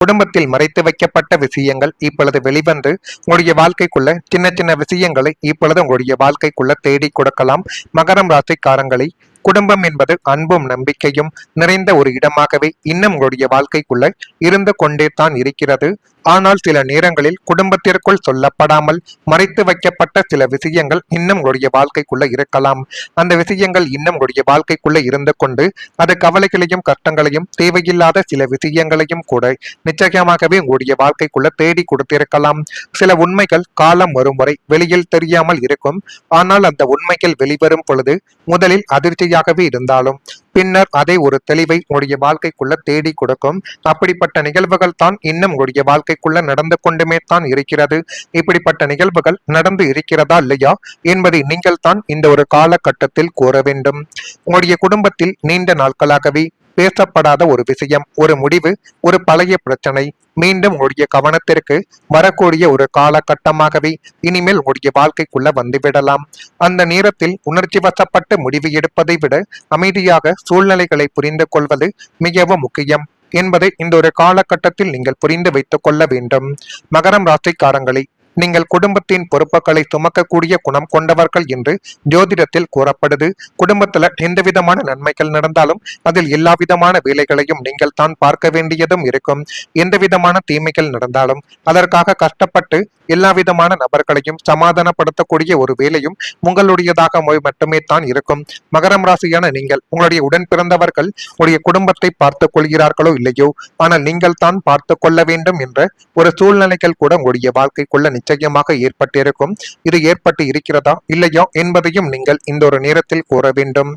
குடும்பத்தில் மறைத்து வைக்கப்பட்ட விஷயங்கள் இப்பொழுது வெளிவந்து உங்களுடைய வாழ்க்கைக்குள்ள சின்ன சின்ன விஷயங்களை இப்பொழுது உங்களுடைய வாழ்க்கைக்குள்ள தேடி கொடுக்கலாம். மகரம் ராசிக்காரங்களை குடும்பம் என்பது அன்பும் நம்பிக்கையும் நிறைந்த ஒரு இடமாகவே இன்னும் உங்களுடைய வாழ்க்கைக்குள்ள இருந்து கொண்டே தான் இருக்கிறது. ஆனால் சில நேரங்களில் குடும்பத்திற்குள் சொல்லப்படாமல் மறைத்து வைக்கப்பட்ட சில விஷயங்கள் இன்னும் உங்களுடைய வாழ்க்கைக்குள்ள இருக்கலாம். அந்த விஷயங்கள் இன்னும் உங்களுடைய வாழ்க்கைக்குள்ள இருந்து கொண்டு அது கவலைகளையும் கஷ்டங்களையும் தேவையில்லாத சில விஷயங்களையும் கூட நிச்சயமாகவே உங்களுடைய வாழ்க்கைக்குள்ள தேடி கொடுத்திருக்கலாம். சில உண்மைகள் காலம் வரும் வரை வெளியில் தெரியாமல் இருக்கும். ஆனால் அந்த உண்மைகள் வெளிவரும் பொழுது முதலில் அதிர்ச்சியாகவே இருந்தாலும் பின்னர் அதை ஒரு தெளிவை உங்களுடைய வாழ்க்கைக்குள்ள தேடி கொடுக்கும். அப்படிப்பட்ட நிகழ்வுகள் தான் இன்னும் உங்களுடைய வாழ்க்கைக்குள்ள நடந்து கொண்டுமே தான் இருக்கிறது. இப்படிப்பட்ட நிகழ்வுகள் நடந்து இருக்கிறதா இல்லையா என்பதை நீங்கள் தான் இந்த ஒரு காலகட்டத்தில் கூற வேண்டும். உங்களுடைய குடும்பத்தில் நீண்ட நாட்களாகவே பேசப்படாத ஒரு விஷயம், ஒரு முடிவு, ஒரு பழைய பிரச்சனை மீண்டும் உங்களுடைய கவனத்திற்கு வரக்கூடிய ஒரு காலகட்டமாகவே இனிமேல் உங்களுடைய வாழ்க்கைக்குள்ள வந்துவிடலாம். அந்த நேரத்தில் உணர்ச்சி வசப்பட்டு முடிவு எடுப்பதை விட அமைதியாக சூழ்நிலைகளை புரிந்து கொள்வது மிகவும் முக்கியம் என்பதை இந்த ஒரு காலகட்டத்தில் நீங்கள் புரிந்து வைத்துக் கொள்ள வேண்டும். மகரம் ராசிக்காரங்களை நீங்கள் குடும்பத்தின் பொறுப்புகளை சுமக்கக்கூடிய குணம் கொண்டவர்கள் என்று ஜோதிடத்தில் கூறப்படுது. குடும்பத்துல எந்த விதமான நன்மைகள் நடந்தாலும் அதில் எல்லா விதமான வேலைகளையும் நீங்கள் தான் பார்க்க வேண்டியதும் இருக்கும். எந்த விதமான தீமைகள் நடந்தாலும் அதற்காக கஷ்டப்பட்டு எல்லா விதமான நபர்களையும் சமாதானப்படுத்தக்கூடிய ஒரு வேலையும் உங்களுடையதாக மட்டுமே தான் இருக்கும். மகரம் ராசியான நீங்கள் உங்களுடைய உடன் பிறந்தவர்கள் உங்களுடைய குடும்பத்தை பார்த்துக் கொள்கிறார்களோ இல்லையோ, ஆனால் நீங்கள் தான் பார்த்து கொள்ள வேண்டும் என்ற ஒரு சூழ்நிலைகள் கூட உங்களுடைய வாழ்க்கைக்குள்ள நிச்சயமாக ஏற்பட்டிருக்கும். இது ஏற்பட்டு இருக்கிறதா இல்லையா என்பதையும் நீங்கள் இந்த ஒரு நேரத்தில் கூற வேண்டும்.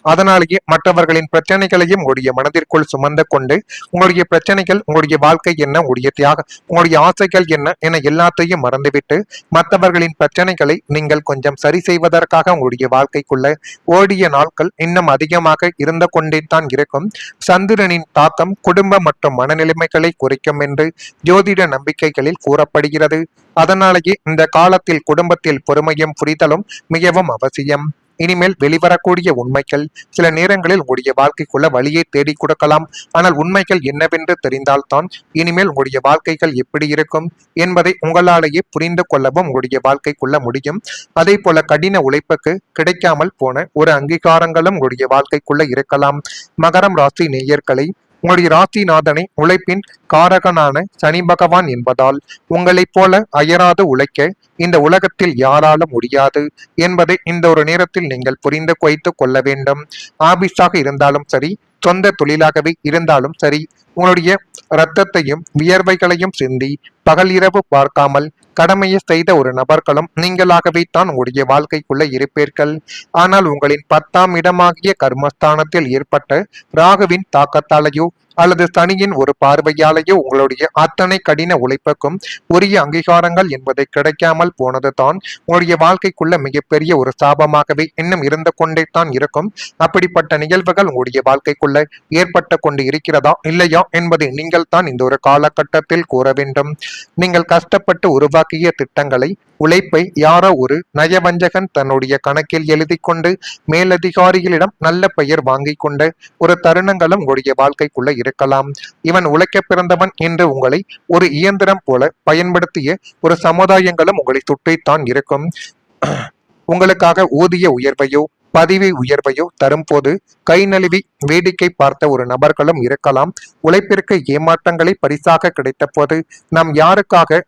அதனாலேயே மற்றவர்களின் பிரச்சனைகளையும் உங்களுடைய மனதிற்குள் சுமந்து கொண்டு உங்களுடைய பிரச்சனைகள், உங்களுடைய வாழ்க்கை என்ன, உங்களுடைய தியாகம், உங்களுடைய ஆசைகள் என்ன என எல்லாத்தையும் மறந்துவிட்டு மற்றவர்களின் பிரச்சனைகளை நீங்கள் கொஞ்சம் சரி செய்வதற்காக உங்களுடைய வாழ்க்கைக்குள்ள ஓடிய நாட்கள் இன்னும் அதிகமாக இருந்து கொண்டே தான் இருக்கும். சந்திரனின் தாக்கம் குடும்ப மற்றும் மனநிலைமைகளை குறைக்கும் என்று ஜோதிட நம்பிக்கைகளில் கூறப்படுகிறது. அதனாலேயே இந்த காலத்தில் குடும்பத்தில் பொறுமையும் புரிதலும் மிகவும் அவசியம். இனிமேல் வெளிவரக்கூடிய உண்மைகள் சில நேரங்களில் உங்களுடைய வாழ்க்கைக்குள்ள வழியை தேடி கொடுக்கலாம். ஆனால் உண்மைகள் என்னவென்று தெரிந்தால்தான் இனிமேல் உங்களுடைய வாழ்க்கைகள் எப்படி இருக்கும் என்பதை உங்களாலேயே புரிந்து கொள்ளவும் உங்களுடைய வாழ்க்கைக்குள்ள முடியும். அதே போல கடின உழைப்புக்கு கிடைக்காமல் போன ஒரு அங்கீகாரங்களும் உங்களுடைய வாழ்க்கைக்குள்ள இருக்கலாம். மகரம் ராசி நேயர்களை உங்களுடைய ராசிநாதனை உழைப்பின் காரகனான சனி பகவான் என்பதால் உங்களைப் போல அயராது உழைக்க இந்த உலகத்தில் யாராலும் முடியாது என்பதை இந்த ஒரு நேரத்தில் நீங்கள் புரிந்து வைத்துக் கொள்ள வேண்டும். ஆபீஸாக இருந்தாலும் சரி, சொந்த தொழிலாகவே இருந்தாலும் சரி, உங்களுடைய இரத்தத்தையும் வியர்வைகளையும் சிந்தி பகல் இரவு பார்க்காமல் கடமையை செய்த ஒரு நபர்களும் நீங்களாகவே தான் உங்களுடைய வாழ்க்கைக்குள்ள இருப்பீர்கள். ஆனால் உங்களின் 10ஆம் இடமாகிய கர்மஸ்தானத்தில் ஏற்பட்ட ராகுவின் தாக்கத்தாலேயோ அல்லது சனியின் ஒரு பார்வையாலேயோ உங்களுடைய அத்தனை கடின உழைப்புக்கும் உரிய அங்கீகாரங்கள் என்பதை கிடைக்காமல் போனது தான் உங்களுடைய வாழ்க்கைக்குள்ள மிகப்பெரிய ஒரு சாபமாகவே இன்னும் இருந்து கொண்டே தான் இருக்கும். அப்படிப்பட்ட நிகழ்வுகள் உங்களுடைய வாழ்க்கைக்குள்ள ஏற்பட்டு கொண்டு இருக்கிறதா இல்லையா என்பதை நீங்கள் தான் இந்த ஒரு காலகட்டத்தில் கூற வேண்டும். நீங்கள் கஷ்டப்பட்டு உருவாக்கிய திட்டங்களை, உழைப்பை யாரோ ஒரு நயவஞ்சகன் தன்னுடைய கணக்கில் எழுதி கொண்டு மேலதிகாரிகளிடம் நல்ல பெயர் வாங்கி கொண்ட ஒரு தருணங்களும் உங்களுடைய வாழ்க்கைக்குள்ள இருக்கலாம். இவன் உழைக்க பிறந்தவன் என்று உங்களை ஒரு இயந்திரம் போல பயன்படுத்திய ஒரு சமுதாயங்களும் உங்களை சுற்றித்தான் இருக்கும். உங்களுக்காக ஊதிய உயர்வையோ பதவி உயர்வையோ தரும்போது கை நழுவி வேடிக்கை பார்த்த ஒரு நபர்களும் இருக்கலாம். உழைப்பிற்கு ஏமாற்றங்களை பரிசாக கிடைத்த போது நாம் யாருக்காக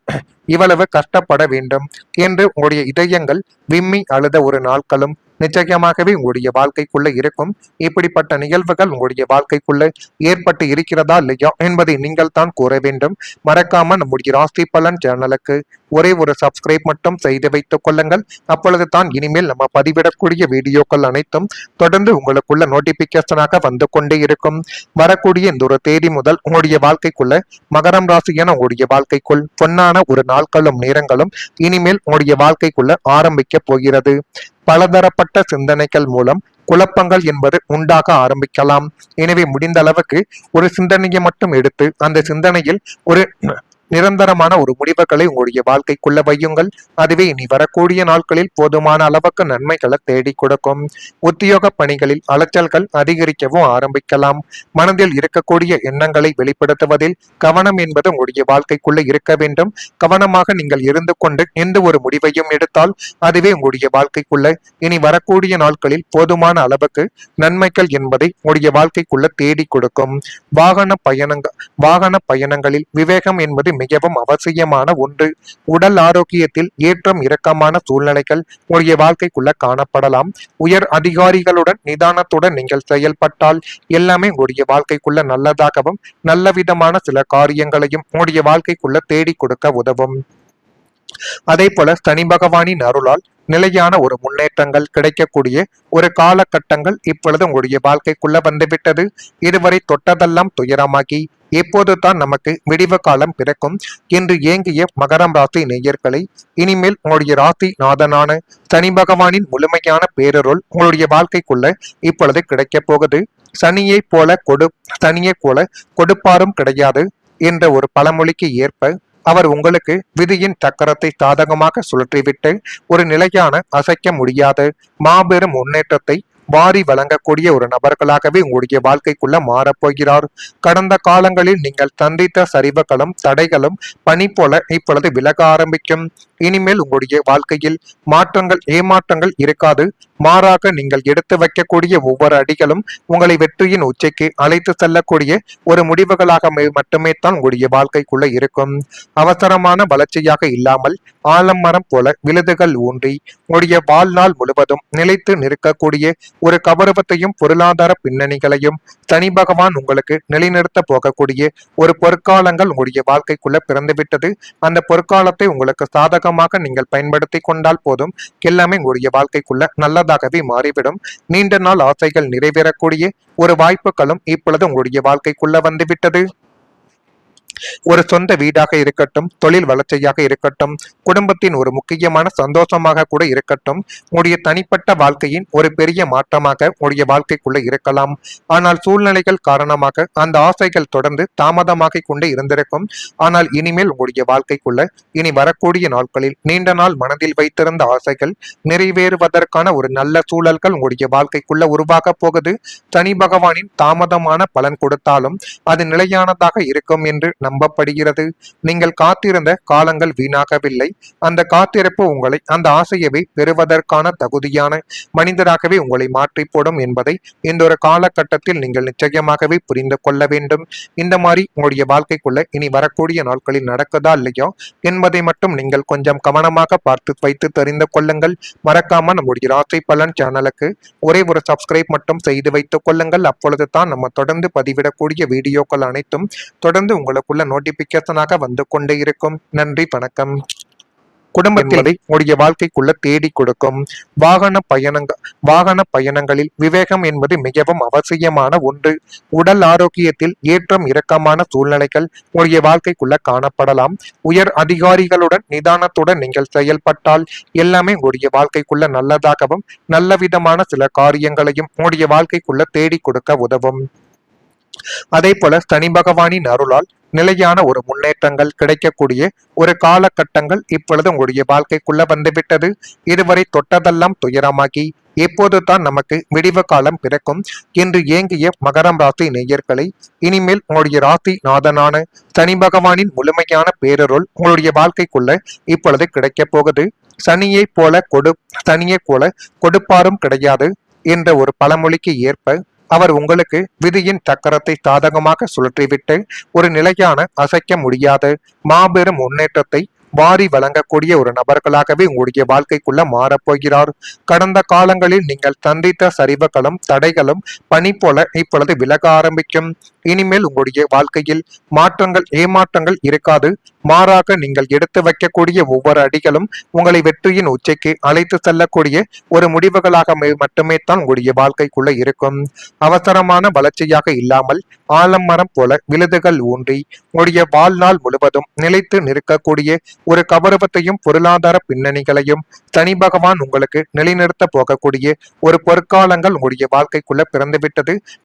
இவ்வளவு கஷ்டப்பட வேண்டும் என்று உங்களுடைய இதயங்கள் விம்மி அழுத ஒரு நாட்களும் நிச்சயமாகவே உங்களுடைய வாழ்க்கைக்குள்ள இருக்கும். இப்படிப்பட்ட நிகழ்வுகள் உங்களுடைய வாழ்க்கைக்குள்ள ஏற்பட்டு இருக்கிறதா இல்லையா என்பதை நீங்கள் தான் கூற வேண்டும். மறக்காம நம்முடைய ராசி பலன் சேனலுக்கு ஒரே ஒரு சப்ஸ்கிரைப் மட்டும் செய்து வைத்துக் கொள்ளுங்கள். அப்பொழுது தான் இனிமேல் நம்ம பதிவிடக்கூடிய வீடியோக்கள் அனைத்தும் தொடர்ந்து உங்களுக்குள்ள நோட்டிபிகேஷனாக வந்து கொண்டே இருக்கும். வரக்கூடிய இந்த ஒரு தேதி முதல் உங்களுடைய வாழ்க்கைக்குள்ள மகரம் ராசியான உங்களுடைய வாழ்க்கைக்குள் பொன்னான ஒரு நாட்களும் நேரங்களும் இனிமேல் உங்களுடைய வாழ்க்கைக்குள்ள ஆரம்பிக்க போகிறது. பலதரப்பட்ட சிந்தனைகள் மூலம் குழப்பங்கள் என்பது உண்டாக ஆரம்பிக்கலாம். எனவே முடிந்த அளவுக்கு ஒரு சிந்தனையை மட்டும் எடுத்து அந்த சிந்தனையில் ஒரு நிரந்தரமான ஒரு முடிவுகளை உங்களுடைய வாழ்க்கைக்குள்ள வையுங்கள். அதுவே இனி வரக்கூடிய நாட்களில் போதுமான அளவுக்கு நன்மைகளை தேடி கொடுக்கும். உத்தியோக பணிகளில் அலைச்சல்கள் அதிகரிக்கவும் ஆரம்பிக்கலாம். மனதில் இருக்கக்கூடிய எண்ணங்களை வெளிப்படுத்துவதில் கவனம் என்பது உங்களுடைய வாழ்க்கைக்குள்ள இருக்க வேண்டும். கவனமாக நீங்கள் இருந்து கொண்டு எந்த ஒரு முடிவையும் எடுத்தால் அதுவே உங்களுடைய வாழ்க்கைக்குள்ள இனி வரக்கூடிய நாட்களில் போதுமான அளவுக்கு நன்மைகள் என்பதை உங்களுடைய வாழ்க்கைக்குள்ள தேடி கொடுக்கும். வாகன பயணங்களில் விவேகம் என்பது மிகவும் அவசியமான ஒன்று. உடல் ஆரோக்கியத்தில் ஏற்றம் இறக்கமான சூழ்நிலைகள் உங்களுடைய வாழ்க்கைக்குள்ள காணப்படலாம். உயர் அதிகாரிகளுடன் நிதானத்துடன் நீங்கள் செயல்பட்டால் எல்லாமே உங்களுடைய வாழ்க்கைக்குள்ள நல்லதாகவும் நல்ல விதமான சில காரியங்களையும் உங்களுடைய வாழ்க்கைக்குள்ள தேடி கொடுக்க உதவும். அதே போல சனி பகவானின் அருளால் நிலையான ஒரு முன்னேற்றங்கள் கிடைக்கக்கூடிய ஒரு காலகட்டங்கள் இப்பொழுது உங்களுடைய வாழ்க்கைக்குள்ள வந்துவிட்டது. இதுவரை தொட்டதெல்லாம் துயரமாகி எப்போது தான் நமக்கு விடிவு காலம் பிறக்கும் என்று ஏங்கிய மகரம் ராசி நேயர்களை இனிமேல் உங்களுடைய ராசி நாதனான சனி பகவானின் முழுமையான பேரருள் உங்களுடைய வாழ்க்கைக்குள்ள இப்பொழுது கிடைக்க போகுது. சனியை போல கொடுப்பாரும் கிடையாது என்ற ஒரு பழமொழிக்கு ஏற்ப அவர் உங்களுக்கு விதியின் சக்கரத்தை சாதகமாக சுழற்றிவிட்டு ஒரு நிலையான அசைக்க முடியாத மாபெரும் முன்னேற்றத்தை வாரி வழங்கக்கூடிய ஒரு நபர்களாகவே உங்களுடைய வாழ்க்கைக்குள்ள மாறப்போகிறார். கடந்த காலங்களில் நீங்கள் சந்தித்த சரிவுகளும் தடைகளும் பனி போல இப்பொழுது விலக ஆரம்பிக்கும். இனிமேல் உங்களுடைய வாழ்க்கையில் ஏமாற்றங்கள் இருக்காது. மாறாக நீங்கள் எடுத்து வைக்கக்கூடிய ஒவ்வொரு அடிகளும் உங்களை வெற்றியின் உச்சிக்கு அழைத்து செல்லக்கூடிய ஒரு முடிவுகளாக மட்டுமே தான் உங்களுடைய வாழ்க்கைக்குள்ள இருக்கும். அவசரமான வளர்ச்சியாக இல்லாமல் ஆலமரம் போல விழுதுகள் ஊன்றி உங்களுடைய வாழ்நாள் முழுவதும் நிலைத்து நிற்கக்கூடிய ஒரு கௌரவத்தையும் பொருளாதார பின்னணிகளையும் சனி பகவான் உங்களுக்கு நிலைநிறுத்த போகக்கூடிய ஒரு பொற்காலங்கள் உங்களுடைய வாழ்க்கைக்குள்ள பிறந்துவிட்டது. அந்த பொற்காலத்தை உங்களுக்கு சாதகமாக நீங்கள் பயன்படுத்தி கொண்டால் போதும், எல்லாமே உங்களுடைய வாழ்க்கைக்குள்ள நல்லதாகவே மாறிவிடும். நீண்ட நாள் ஆசைகள் நிறைவேறக்கூடிய ஒரு வாய்ப்புகளும் இப்பொழுது உங்களுடைய வாழ்க்கைக்குள்ள வந்துவிட்டது. ஒரு சொந்த வீடாக இருக்கட்டும், தொழில் வளர்ச்சியாக இருக்கட்டும், குடும்பத்தின் ஒரு முக்கியமான சந்தோஷமாக கூட இருக்கட்டும், உங்களுடைய தனிப்பட்ட வாழ்க்கையின் ஒரு பெரிய மாற்றமாக உங்களுடைய வாழ்க்கைக்குள்ள இருக்கலாம். ஆனால் சூழ்நிலைகள் காரணமாக அந்த ஆசைகள் தொடர்ந்து தாமதமாகிக் கொண்டே இருந்திருக்கும். ஆனால் இனிமேல் உங்களுடைய வாழ்க்கைக்குள்ள இனி வரக்கூடிய நாட்களில் நீண்ட நாள் மனதில் வைத்திருந்த ஆசைகள் நிறைவேறுவதற்கான ஒரு நல்ல சூழல்கள் உங்களுடைய வாழ்க்கைக்குள்ள உருவாக போகுது. சனி பகவானின் தாமதமான பலன் கொடுத்தாலும் அது நிலையானதாக இருக்கும் என்று நம்பப்படுகிறது. நீங்கள் காத்திருந்த காலங்கள் வீணாகவில்லை. அந்த காத்திருப்பு உங்களை அந்த ஆசையவை பெறுவதற்கான தகுதியான மனிதராகவே உங்களை மாற்றி போடும் என்பதை இந்த ஒரு காலகட்டத்தில் நீங்கள் நிச்சயமாகவே புரிந்து கொள்ள வேண்டும். இந்த மாதிரி உங்களுடைய வாழ்க்கைக்குள்ள இனி வரக்கூடிய நாட்களில் நடக்குதா இல்லையா என்பதை மட்டும் நீங்கள் கொஞ்சம் கவனமாக பார்த்து வைத்து தெரிந்து கொள்ளுங்கள். மறக்காம நம்முடைய ராசி பலன் சேனலுக்கு ஒரே ஒரு சப்ஸ்கிரைப் மட்டும் செய்து வைத்துக் கொள்ளுங்கள். அப்பொழுது தான் நம்ம தொடர்ந்து பதிவிடக்கூடிய வீடியோக்கள் அனைத்தும் தொடர்ந்து உங்களுக்குள்ள நோட்டிபிகேஷனாக வந்து கொண்டே இருக்கும். நன்றி, வணக்கம். குடும்பத்தில் உங்களுடைய வாழ்க்கைக்குள்ள தேடி கொடுக்கும். வாகன பயணங்களில் விவேகம் என்பது மிகவும் அவசியமான ஒன்று. உடல் ஆரோக்கியத்தில் ஏற்றம் இறக்கமான சூழ்நிலைகள் உங்களுடைய வாழ்க்கைக்குள்ள காணப்படலாம். உயர் அதிகாரிகளுடன் நிதானத்துடன் நீங்கள் செயல்பட்டால் எல்லாமே உங்களுடைய வாழ்க்கைக்குள்ள நல்லதாகவும் நல்ல விதமான சில காரியங்களையும் உங்களுடைய வாழ்க்கைக்குள்ள தேடி கொடுக்க உதவும். அதே போல சனி பகவானின் அருளால் நிலையான ஒரு முன்னேற்றங்கள் கிடைக்கக்கூடிய ஒரு காலகட்டங்கள் இப்பொழுது உங்களுடைய வாழ்க்கைக்குள்ள வந்துவிட்டது. இதுவரை தொட்டதெல்லாம் துயரமாகி எப்போது தான் நமக்கு விடிவு காலம் பிறக்கும் என்று ஏங்கிய மகரம் ராசி நேயர்களை இனிமேல் உங்களுடைய ராசி நாதனான சனி பகவானின் முழுமையான பேரருள் உங்களுடைய வாழ்க்கைக்குள்ள இப்பொழுது கிடைக்க போகுது. சனியை போல கொடுப்பாரும் கிடையாது என்ற ஒரு பழமொழிக்கு ஏற்ப அவர் உங்களுக்கு விதியின் சக்கரத்தை சாதகமாக சுழற்றிவிட்டு ஒரு நிலையான அசைக்க முடியாத மாபெரும் முன்னேற்றத்தை வாரி வழங்கக்கூடிய ஒரு நபர்களாகவே உங்களுடைய வாழ்க்கைக்குள்ள மாறப்போகிறார். கடந்த காலங்களில் நீங்கள் சந்தித்த சரிவுகளும் தடைகளும் பனி போல இப்பொழுது விலக ஆரம்பிக்கும். இனிமேல் உங்களுடைய வாழ்க்கையில் ஏமாற்றங்கள் இருக்காது. மாறாக நீங்கள் எடுத்து வைக்கக்கூடிய ஒவ்வொரு அடிகளும் உங்களை வெற்றியின் உச்சிக்கு அழைத்து செல்லக்கூடிய ஒரு முடிவுகளாக மட்டுமே தான் உங்களுடைய வாழ்க்கைக்குள்ள இருக்கும். அவசரமான வளர்ச்சியாக இல்லாமல் ஆலமரம் போல விழுதுகள் ஊன்றி உங்களுடைய வாழ்நாள் முழுவதும் நிலைத்து நிற்கக்கூடிய ஒரு கௌரவத்தையும் பொருளாதார பின்னணிகளையும் சனி பகவான் உங்களுக்கு நிலைநிறுத்த போகக்கூடிய ஒரு பொற்காலங்கள் உங்களுடைய வாழ்க்கைக்குள்ள பிறந்துவிட்டது.